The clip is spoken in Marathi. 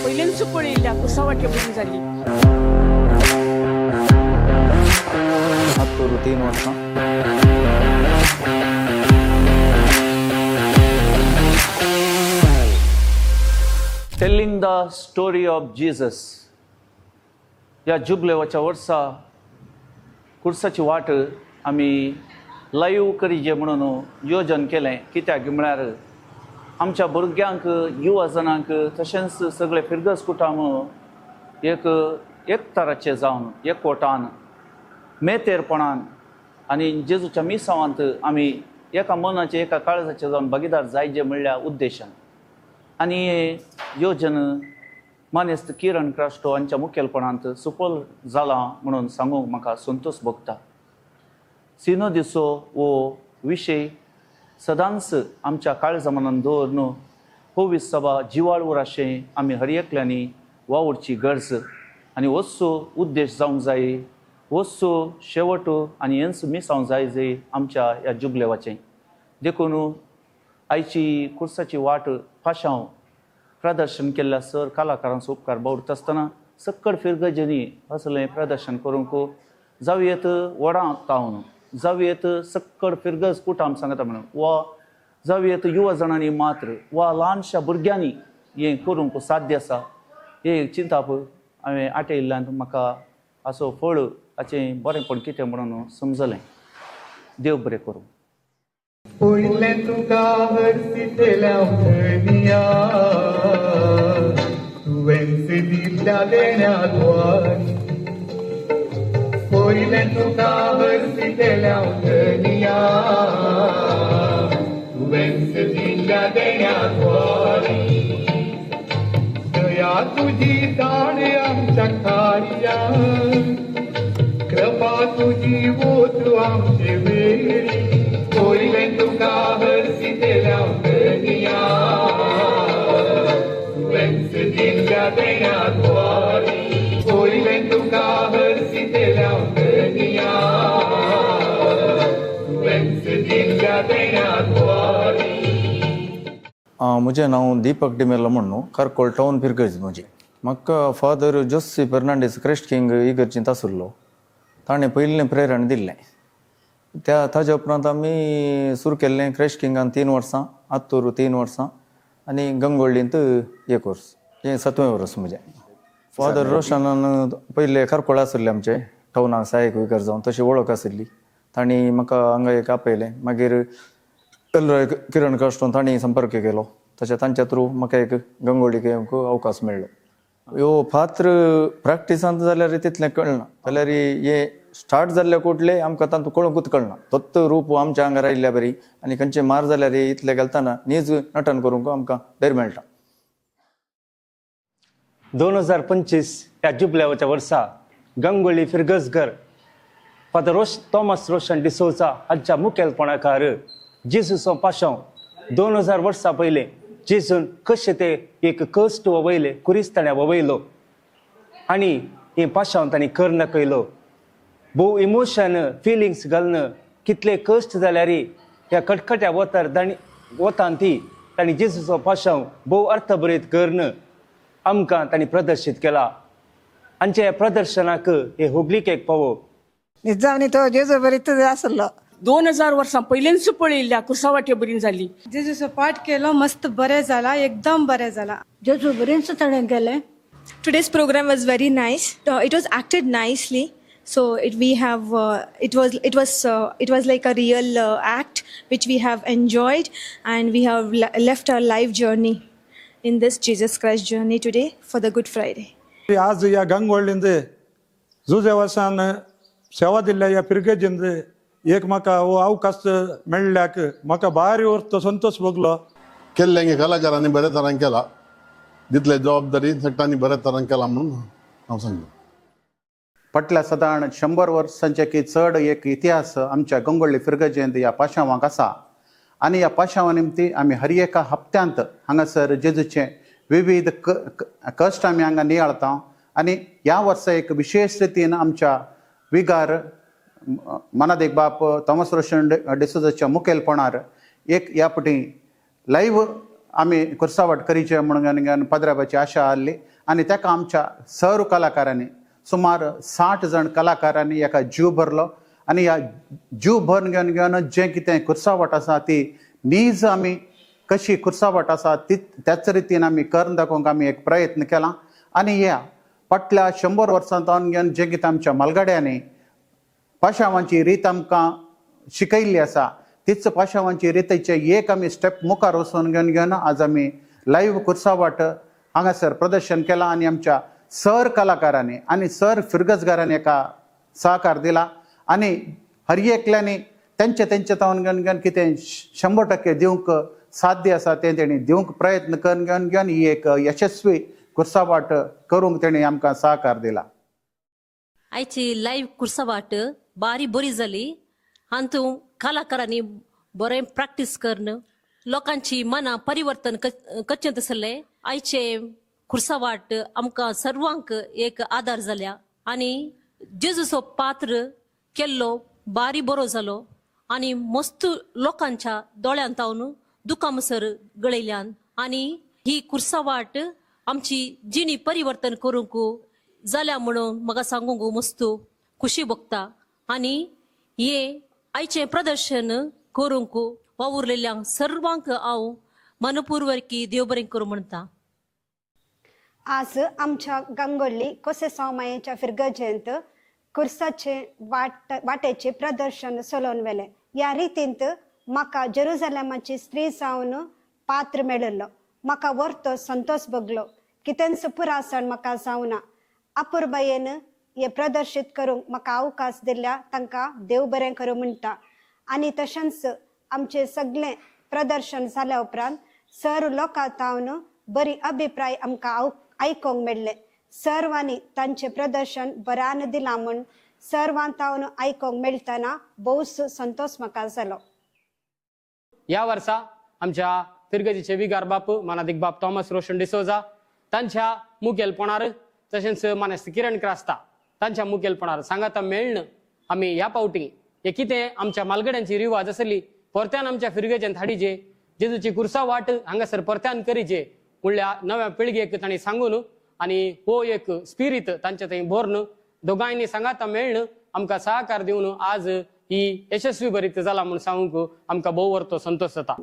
पहिल्यांच पळयल्या कसा वाटे बरी जाली. ಹತ್ತೂರು 3 ವರ್ಷ. Telling the story of Jesus. या जुबलेवाच्या वर्सा कुर्साची वाट आमी लाईव्ह करीजे म्हणून योजन केलें. कित्याक म्हळ्यार आमच्या भुरग्यांक युवा जनांक तशेंच सगळे फिरगस कुटाम एक तराचे जावन एकवटान मेतेरपणान आनी जेजूच्या मिसावांत आमी एका मनाचे एका काळजाचे जावन भागीदार जायचे म्हणल्या उद्देशान. आनी हे योजन मानेस्त किरण क्रास्टो हांच्या मुखेलपणांत सफल जालां म्हणून सांगूंक म्हाका संतोश भोगता. सिनोदिसो हो विशय सदांच आमच्या काळजामनान दवरून होवी सभा जिवाळ उराशें आमी हर एकल्यांनी वावरची गरज आनी होचो उद्देश जावंक जाय. होचो शेवट आनी हेंच मिसावंक जाय आमच्या ह्या जुबलेवाचें. देखून आयची कुर्साची वाट फाशांव प्रदर्शन केल्ल्या सर कलाकारांचो उपकार बावडता आसतना सक्कड फिरगजेनी असलें प्रदर्शन करूंक जावयेत वडां तावन जावयेत सक्कड फिरगज कुटाम सांगता म्हणून वा जावयेत युवा जणांनी मात्र वा ल्हानशा भुरग्यांनी हें करूंक साध्य आसा. हे चिंताप हांवें आटयिल्ल्यान म्हाका असो फळ हाचें बरेंपण कितें म्हणून समजलें. देव बरें करूं. पयलें तुका हरसितल्या उठनिया तुवें दिल्ल्या देण्याक वारी. पयलें तुका हरसितल्या उठनिया तुवें दिल्ल्या देण्याक वारी. दया तुजी ताणे आमच्या खाच्या कृपा तुजी वोत आमचे वेळी. पयलें तुका हरसितल्या उठनिया तुवें दिल्ल्या देण्याक वारी. पयलें तुका हरसितल्या उठनिया तुवें दिल्ल्या देण्याक वारी. म्हजें नांव दीपक डिमेलो म्हणून कारकोळ टावन फिरगज म्हजें. म्हाका फादर जोसी फर्नांडीस क्रायस्ट किंग इगर्जींत आसलो ताणें पयलीं प्रेरण दिल्लें. ताजे उपरांत आमी सुरू केल्लें क्रायस्ट किंगान 3 वर्सां, आत्तूर 3 वर्सां आनी गंगोळ्ळींत 1 वर्स. हें 7वें वर्स म्हजें. फादर रोशनान पयले कारकोळ आसले आमचे टावनाक सहाय्यक विकार जावन तशी वळख आशिल्ली. तांणी म्हाका हांगा एक आपयलें. मागीर किरण क्रास्टोन तांणी संपर्क केलो. तशें तांच्या थ्रू म्हाका एक गंगोळीक येवंक अवकाश मेळ्ळो. ह्यो पात्र प्रॅक्टिसांत जाल्यार तितलें कळना, जाल्यार हे स्टार्ट जाल्ले कुठले आमकां तातूंत कळूंकूच कळना. तोच रूप आमच्या आंगार आयिल्ल्या बरी आनी खंयचे मार जाल्यार इतले घालतना नीज नटन करूंक आमकां धैर्य मेळटा. 2025 ह्या जुबलेवाच्या वर्सा गंगोळी फिरगसगर फादर थॉमस रोशन डिसोजा हांच्या मुखेलपणाखार जेजूचो पाशांव 2000 वर्सां पयलें जेजून कशें ते एक कश्ट ववयले कुरिस्ताण्या ववयलो आनी हें पाशांव तांणी कर नकयलो. भोव इमोशन फिलिंग्स घालन कितले कश्ट जाल्यार ह्या कटकट्या वतान तांणी जेजूचो पाशांव भोव अर्थभरीत करून आमकां तांणी प्रदर्शीत केला. आमच्या ह्या प्रदर्शनाक हे होगलीक एक पावो. निजांनी तो जेजू बरीत आसलो. 2000 वर्सां पहिल्यांच पळयल्या कसा वाटे बरी जाली. जेजूचो पाठ केलो, मस्त बरें जाला, एकदम बरें जाला. जेजू बरेंच ताणें केलें. Today's program was very nice. It was acted nicely. So it was like a real act which we have enjoyed, and we have left our life journey in this Jesus Christ journey today for the Good Friday. आज या गंगोळ्ळींद जुजे वर्सान सेवा दिल्ल्या या फिरगेजींद एक म्हाका हो अवकाश मेळ्ळ्याक म्हाका भारी अर्थ संतोष भोगलो. केल्लें कलाकारांनी बरे तरान केला. दितले जबाबदारी सगळ्यांनी बरे तरान केला म्हणून हांव सांगता. फाटल्या सादारण 100 वर्सांचे चड एक इतिहास आमच्या गंगोळ्ळी फिरगजेंत ह्या पाशांवाक आसा. आनी ह्या पाशांवा निमती आमी हर एका हप्त्यांत हांगासर जेजूचे विविध कश्ट आमी हांगा नियाळता. आनी ह्या वर्सा एक विशेष रितीन आमच्या विगार मनादेक बाप थॉमस रोशन डिसोजाच्या मुखेलपणार एक ह्या फावटी लायव्ह आमी कुर्सावट करीचे म्हणून पदराबाची आशा आसली आनी ताका आमच्या सर्व कलाकारांनी सुमार 60 जण कलाकारांनी एका जीव भरलो आनी ह्या जीव भरून घेवन जें कितें कुर्सावट आसा ती नीज आमी कशी कुर्सावट आसा ती त्याच रितीन आमी करून दाखोवंक आमी एक प्रयत्न केला आनी ह्या फाटल्या 100 वर्सांतून घेवन जें कितें आमच्या मालगाड्यांनी पाशांवांची रीत आमकां शिकयल्ली आसा तीच पाशांवांची रितीचे एक आमी स्टेप मुखार वचून घेवन आज आमी लायव्ह कुर्सावट हांगासर प्रदर्शन केलां आनी आमच्या सर कलाकारांनी आनी सर फिरगजगारांनी एका सहकार दिला आनी हर एकल्यांनी तेंचे तावन घेवन कितें 100% दिवंक साध्य आसा तें तेणी दिवंक प्रयत्न करून घेवन ही एक यशस्वी कुर्सावट करूंक तेणी आमकां सहकार दिला. आयची लाईव्ह कुर्सावाट बारी बरी जाली. हातूंत कलाकारांनी बरें प्रॅक्टीस करून लोकांची मनां परिवर्तन कच्चें दिसलें. आयचे कुर्सावाट आमकां सर्वांक एक आदार जाल्या आनी जेजूचो पात्र केल्लो बारी बरो जालो आनी मस्त लोकांच्या दोळ्यांत तावन दुखामसर गळयल्यान आनी ही कुर्सावाट आमची जिणी परिवर्तन करूंक जाल्या म्हणून म्हाका सांगूंक मस्त खुशी भोगता आनी हे आयचें प्रदर्शन करूंक वावुरलेल्यांक सर्वांक हांव मनपूर्वकी देव बरें करूं म्हणटा. आज आमच्या गंगोल्ली कोसेसांव मायेच्या फिरगजेंत कुर्साचे वाटेचे प्रदर्शन चलोवन व्हेलें. ह्या रितींत म्हाका जेरुसलेमाची स्त्री जावन पात्र मेळिल्लो. म्हाका व्हरतो संतोष भोगलो. कितेंच पुरासण म्हाका जावना. अपुर्बायेन हे प्रदर्शीत करूंक म्हाका अवकाश दिल्या तांकां देव बरें करूं म्हणटा. आनी तशेंच आमचे सगळें प्रदर्शन जाल्या उपरांत सर लोकां तावन बरी अभिप्राय आमकां आयकोंक मेळ्ळे. सर्वांनी तांचें प्रदर्शन बऱ्यान दिलां म्हूण सर्वां तावन आयकोंक मेळटना भोवच संतोष म्हाका जालो. ह्या वर्सा आमच्या फिरगजीचे विगार बाप मानादिक बाप थॉमस रोशन डिसोजा तांच्या मुखेलपणान तशेंच मानेस्त किरण क्रास्ता तांच्या मुखेलपणान सांगाता मेळ्ळन आमी ह्या पावटी हे कितें आमच्या मालगड्यांची रिवाज आसली परत्यान आमच्या फिरगेच्यान हाडीचे जेजूची कुर्सावाट हांगासर परत्यान करीचे म्हणल्या नव्या पिळगेक तांणी सांगून आनी हो एक स्पिरीट तांच्या थंय भरून दोगांयनी सांगाता मेळ्ळन आमकां सहकार दिवन आज ही यशस्वी बरीत जाला म्हूण सांगूंक आमकां भोव व्हरतो संतोश जाता.